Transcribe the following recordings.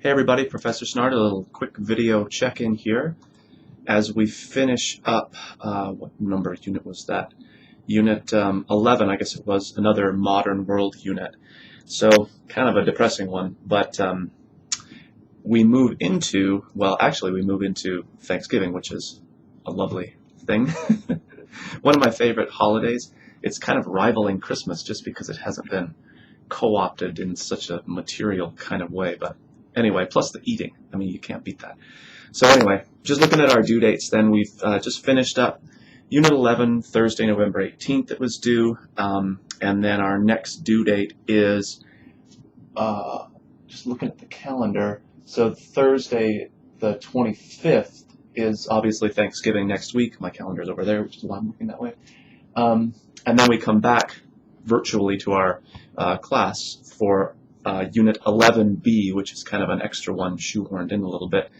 Hey everybody, Professor Snart, a little quick video check-in here as we finish up, what number unit was that? Unit 11, I guess it was, another modern world unit. So kind of a depressing one, but we move into, well actually we move into Thanksgiving, which is a lovely thing. One of my favorite holidays. It's kind of rivaling Christmas just because it hasn't been co-opted in such a material kind of way, but anyway, plus the eating. I mean, you can't beat that. So anyway, just looking at our due dates, then we've just finished up Unit 11, Thursday, November 18th it was due, and then our next due date is, just looking at the calendar, so Thursday the 25th is obviously Thanksgiving next week. My calendar's over there, which is why I'm looking that way. And then we come back virtually to our class for Unit 11b, which is kind of an extra one shoehorned in a little bit,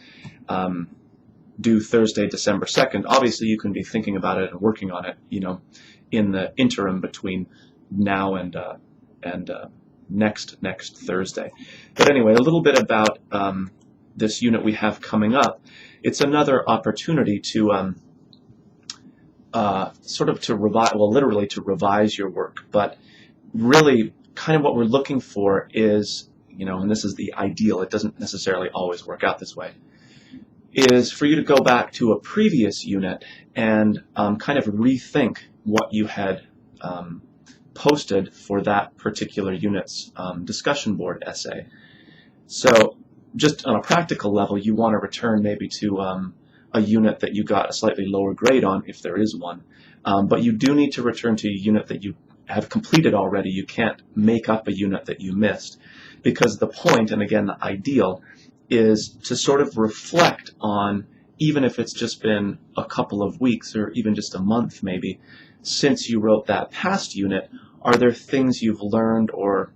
due Thursday, December 2nd. Obviously, you can be thinking about it and working on it, you know, in the interim between now and next Thursday. But anyway, a little bit about this unit we have coming up. It's another opportunity to sort of to revise, well, literally to revise your work, but really kind of what we're looking for is, you know, and this is the ideal, it doesn't necessarily always work out this way, is for you to go back to a previous unit and kind of rethink what you had posted for that particular unit's discussion board essay. So just on a practical level, you want to return maybe to a unit that you got a slightly lower grade on, if there is one, but you do need to return to a unit that you have completed already. You can't make up a unit that you missed, because the point, and again the ideal, is to sort of reflect on, even if it's just been a couple of weeks or even just a month maybe since you wrote that past unit, are there things you've learned or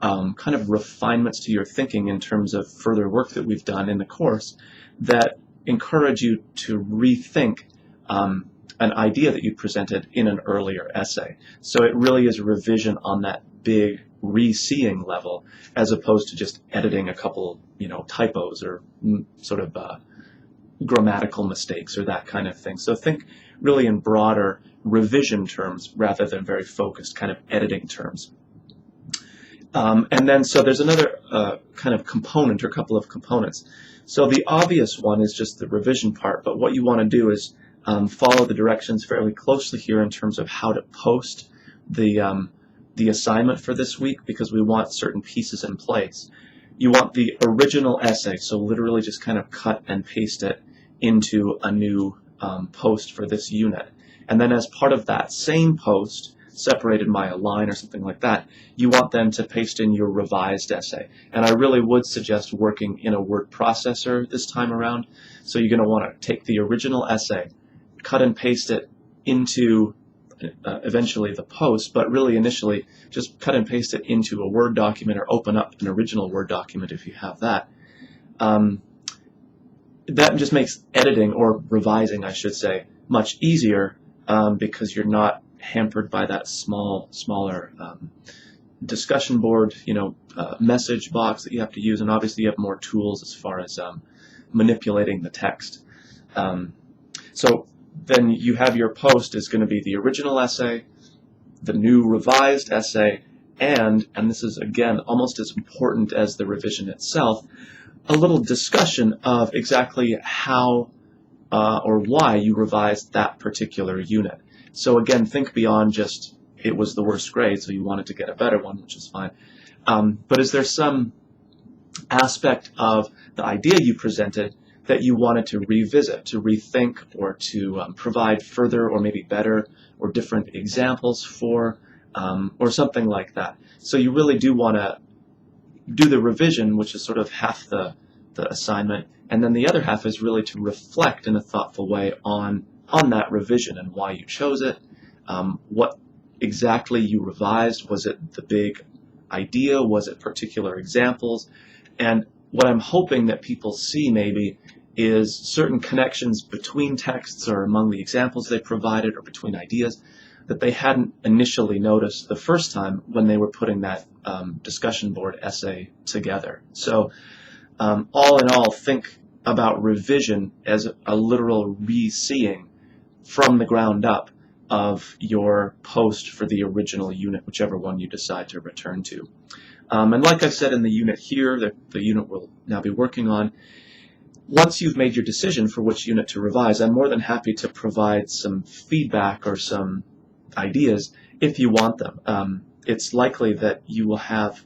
kind of refinements to your thinking in terms of further work that we've done in the course that encourage you to rethink an idea that you presented in an earlier essay. So it really is a revision on that big re-seeing level, as opposed to just editing a couple, you know, typos or sort of grammatical mistakes or that kind of thing. So think really in broader revision terms rather than very focused kind of editing terms. And then so there's another kind of component or couple of components. So the obvious one is just the revision part, but what you want to do is follow the directions fairly closely here in terms of how to post the assignment for this week, because we want certain pieces in place. You want the original essay, so literally just kind of cut and paste it into a new post for this unit. And then as part of that same post, separated by a line or something like that, you want then to paste in your revised essay. And I really would suggest working in a word processor this time around. So you're going to want to take the original essay, cut and paste it into eventually the post, but really initially just cut and paste it into a Word document or open up an original Word document if you have that. That just makes editing, or revising I should say, much easier because you're not hampered by that smaller discussion board, you know, message box that you have to use, and obviously you have more tools as far as manipulating the text. So then you have your post is going to be the original essay, the new revised essay, and this is again almost as important as the revision itself, a little discussion of exactly how or why you revised that particular unit. So again, think beyond just it was the worst grade, so you wanted to get a better one, which is fine. But is there some aspect of the idea you presented that you wanted to revisit, to rethink, or to provide further or maybe better or different examples for, or something like that? So you really do want to do the revision, which is sort of half the assignment, and then the other half is really to reflect in a thoughtful way on that revision and why you chose it, what exactly you revised. Was it the big idea? Was it particular examples? And what I'm hoping that people see maybe is certain connections between texts or among the examples they provided or between ideas that they hadn't initially noticed the first time when they were putting that discussion board essay together. So all in all, think about revision as a literal re-seeing from the ground up of your post for the original unit, whichever one you decide to return to. And like I said in the unit here, the unit we'll now be working on, once you've made your decision for which unit to revise, I'm more than happy to provide some feedback or some ideas if you want them. It's likely that you will have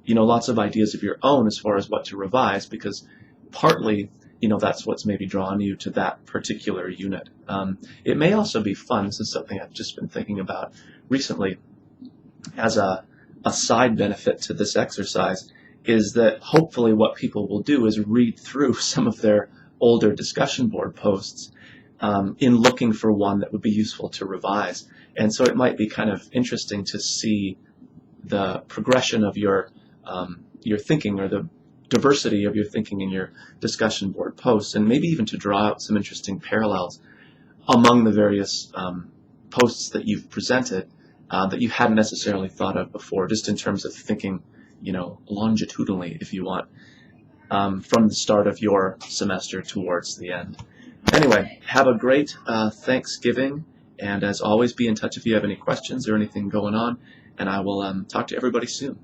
lots of ideas of your own as far as what to revise, because partly that's what's maybe drawn you to that particular unit. It may also be fun, this is something I've just been thinking about recently, as a side benefit to this exercise, is that hopefully what people will do is read through some of their older discussion board posts in looking for one that would be useful to revise. And so it might be kind of interesting to see the progression of your thinking, or the diversity of your thinking in your discussion board posts, and maybe even to draw out some interesting parallels among the various posts that you've presented that you hadn't necessarily thought of before, just in terms of thinking, longitudinally, if you want, from the start of your semester towards the end. Anyway, have a great Thanksgiving, and as always, be in touch if you have any questions or anything going on, and I will talk to everybody soon.